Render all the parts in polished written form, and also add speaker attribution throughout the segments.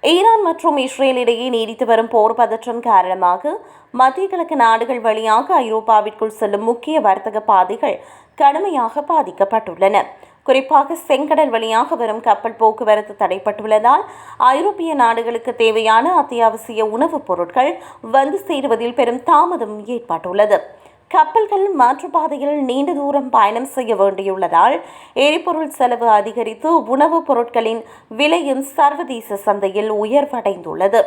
Speaker 1: Iran மற்றும் Israel இடையே நீடித்து வரும் போர் பதற்றம் காரணமாக மத்திய கிழக்கு நாடுகள் வழியாக ஐரோப்பாவிற்குள் செல்லும் முக்கிய வர்த்தக பாதைகள் கடுமையாக பாதிக்கப்பட்டுள்ளன. குறிப்பாக செங்கடல் வழியாக வரும் கப்பல் போக்குவரத்து தடைப்பட்டுள்ளதால் ஐரோப்பிய நாடுகளுக்கு தேவையான அத்தியாவசிய உணவுப் பொருட்கள் வந்து சேருவதில் பெரும் தாமதம் ஏற்பட்டுள்ளது. கப்பல்கள் மாற்றுப்பாதையில் நீண்ட தூரம் பயணம் செய்ய வேண்டியுள்ளதால் எரிபொருள் செலவு அதிகரித்து உணவுப் பொருட்களின் விலையும் சர்வதேச சந்தையில் உயர்வடைந்துள்ளது.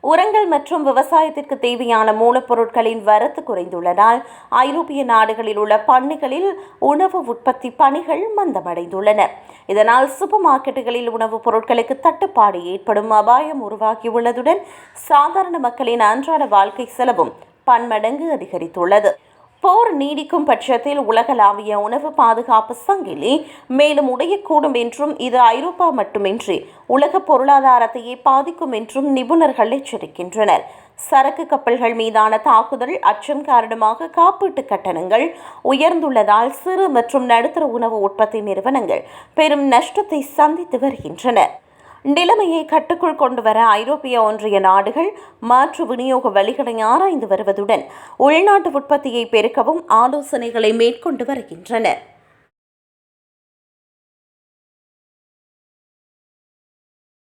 Speaker 1: உரங்கள் மற்றும் விவசாயத்திற்கு தேவையான மூலப்பொருட்களின் வரத்து குறைந்துள்ளதால் ஐரோப்பிய நாடுகளில் உள்ள பண்ணைகளில் உணவு உற்பத்தி பணிகள் மந்தமடைந்துள்ளன. இதனால் சூப்பர் மார்க்கெட்டுகளில் உணவுப் பொருட்களுக்கு தட்டுப்பாடு ஏற்படும் அபாயம் உருவாகியுள்ளதுடன் சாதாரண மக்களின் அன்றாட வாழ்க்கை செலவும் பன்மடங்கு அதிகரித்துள்ளது. போர் நீடிக்கும் பட்சத்தில் உலகளாவிய உணவு பாதுகாப்பு சங்கிலி மேலும் உடையக்கூடும் என்றும் இது ஐரோப்பா மட்டுமின்றி உலக பொருளாதாரத்தையே பாதிக்கும் என்றும் நிபுணர்கள் எச்சரிக்கின்றனர். சரக்கு கப்பல்கள் மீதான தாக்குதல் அச்சம் காரணமாக காப்பீட்டு கட்டணங்கள் உயர்ந்துள்ளதால் சிறு மற்றும் நடுத்தர உணவு உற்பத்தி நிறுவனங்கள் பெரும் நஷ்டத்தை சந்தித்து வருகின்றன. நிலைமையை கட்டுக்குள் கொண்டுவர ஐரோப்பிய ஒன்றிய நாடுகள் மாற்று விநியோக வழிகளை ஆராய்ந்து வருவதுடன் உள்நாட்டு உற்பத்தியை பெருக்கவும் ஆலோசனைகளை மேற்கொண்டு வருகின்றன.